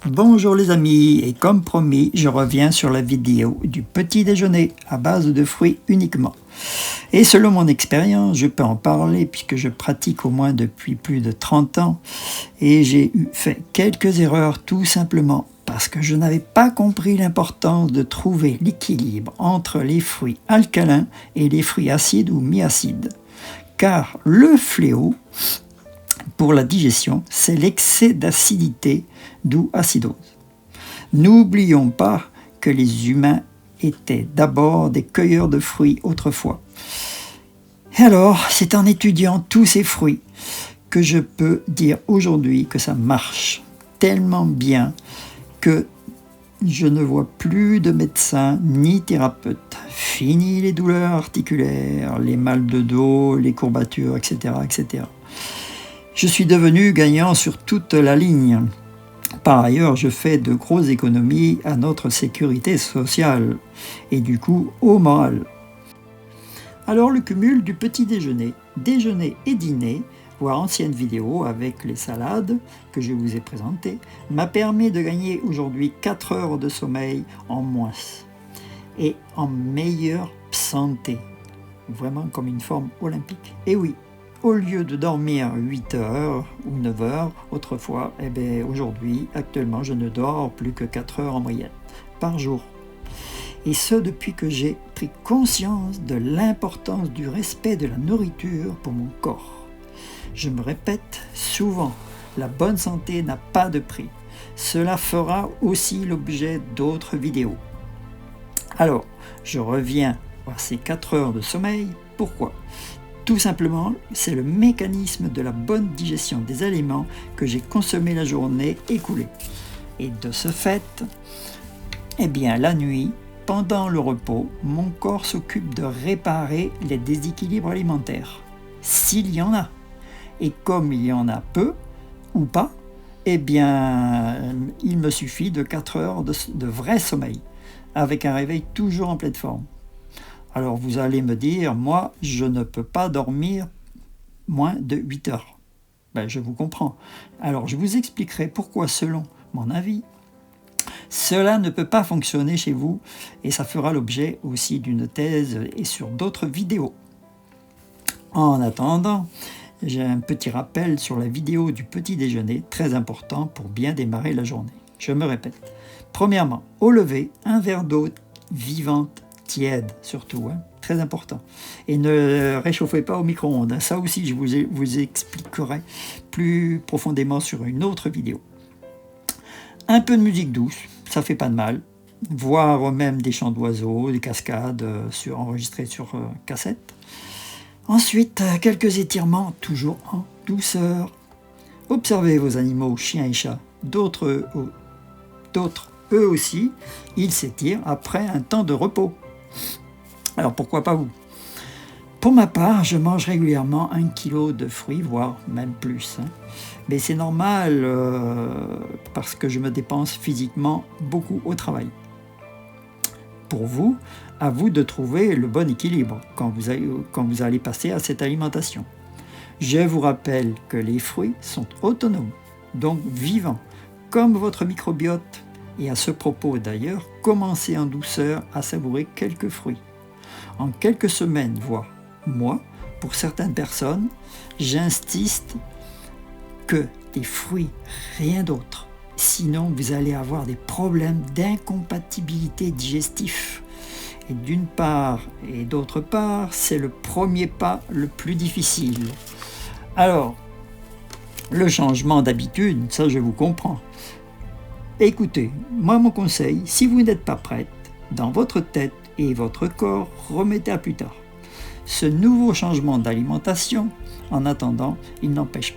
Bonjour les amis, et comme promis, je reviens sur la vidéo du petit déjeuner à base de fruits uniquement. Et selon mon expérience, je peux en parler puisque je pratique au moins depuis plus de 30 ans et j'ai fait quelques erreurs tout simplement parce que je n'avais pas compris l'importance de trouver l'équilibre entre les fruits alcalins et les fruits acides ou mi-acides. Car le fléau pour la digestion, c'est l'excès d'acidité, d'où acidose. N'oublions pas que les humains étaient d'abord des cueilleurs de fruits autrefois. Et alors, c'est en étudiant tous ces fruits que je peux dire aujourd'hui que ça marche tellement bien que je ne vois plus de médecin ni thérapeute. Fini les douleurs articulaires, les mal de dos, les courbatures, etc., etc. Je suis devenu gagnant sur toute la ligne. Par ailleurs, je fais de grosses économies à notre sécurité sociale et du coup au moral. Alors le cumul du petit déjeuner et dîner, voire ancienne vidéo avec les salades que je vous ai présentées, m'a permis de gagner aujourd'hui 4 heures de sommeil en moins et en meilleure santé. Vraiment comme une forme olympique. Et oui, au lieu de dormir 8 heures ou 9 heures autrefois, aujourd'hui, actuellement, je ne dors plus que 4 heures en moyenne par jour. Et ce, depuis que j'ai pris conscience de l'importance du respect de la nourriture pour mon corps. Je me répète souvent, la bonne santé n'a pas de prix. Cela fera aussi l'objet d'autres vidéos. Alors, je reviens à ces 4 heures de sommeil. Pourquoi ? Tout simplement, c'est le mécanisme de la bonne digestion des aliments que j'ai consommés la journée écoulée. Et de ce fait, la nuit, pendant le repos, mon corps s'occupe de réparer les déséquilibres alimentaires, s'il y en a. Et comme il y en a peu ou pas, il me suffit de 4 heures de vrai sommeil, avec un réveil toujours en pleine forme. Alors vous allez me dire, moi, je ne peux pas dormir moins de 8 heures. Je vous comprends. Alors je vous expliquerai pourquoi, selon mon avis, cela ne peut pas fonctionner chez vous et ça fera l'objet aussi d'une thèse et sur d'autres vidéos. En attendant, j'ai un petit rappel sur la vidéo du petit déjeuner, très important pour bien démarrer la journée. Je me répète. Premièrement, au lever, un verre d'eau vivante, tiède surtout, très important. Et ne réchauffez pas au micro-ondes. Ça aussi, je vous expliquerai plus profondément sur une autre vidéo. Un peu de musique douce, ça fait pas de mal. Voire même des chants d'oiseaux, des cascades enregistrées sur cassette. Ensuite, quelques étirements, toujours en douceur. Observez vos animaux, chiens et chats. D'autres, eux aussi, ils s'étirent après un temps de repos. Alors pourquoi pas vous ? Pour ma part, je mange régulièrement 1 kilo de fruits, voire même plus. Mais c'est normal parce que je me dépense physiquement beaucoup au travail. Pour vous, à vous de trouver le bon équilibre quand vous allez passer à cette alimentation. Je vous rappelle que les fruits sont autonomes, donc vivants, comme votre microbiote. Et à ce propos d'ailleurs, commencez en douceur à savourer quelques fruits. En quelques semaines, voire mois, pour certaines personnes, j'insiste que des fruits, rien d'autre. Sinon, vous allez avoir des problèmes d'incompatibilité digestif. Et d'une part et d'autre part, c'est le premier pas le plus difficile. Alors, le changement d'habitude, ça je vous comprends. Écoutez, moi mon conseil, si vous n'êtes pas prête, dans votre tête et votre corps, remettez à plus tard. Ce nouveau changement d'alimentation, en attendant, il n'empêche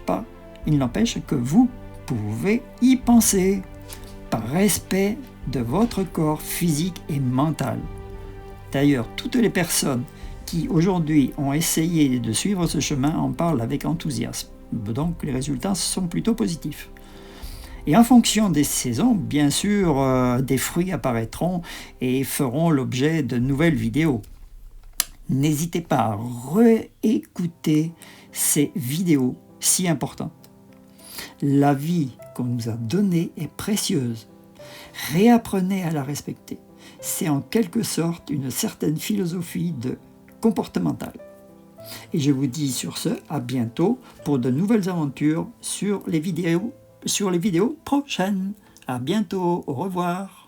que vous pouvez y penser, par respect de votre corps physique et mental. D'ailleurs, toutes les personnes qui aujourd'hui ont essayé de suivre ce chemin en parlent avec enthousiasme. Donc les résultats sont plutôt positifs. Et en fonction des saisons, bien sûr, des fruits apparaîtront et feront l'objet de nouvelles vidéos. N'hésitez pas à réécouter ces vidéos si importantes. La vie qu'on nous a donnée est précieuse. Réapprenez à la respecter. C'est en quelque sorte une certaine philosophie comportementale. Et je vous dis sur ce, à bientôt pour de nouvelles aventures sur les vidéos prochaines. À bientôt, au revoir.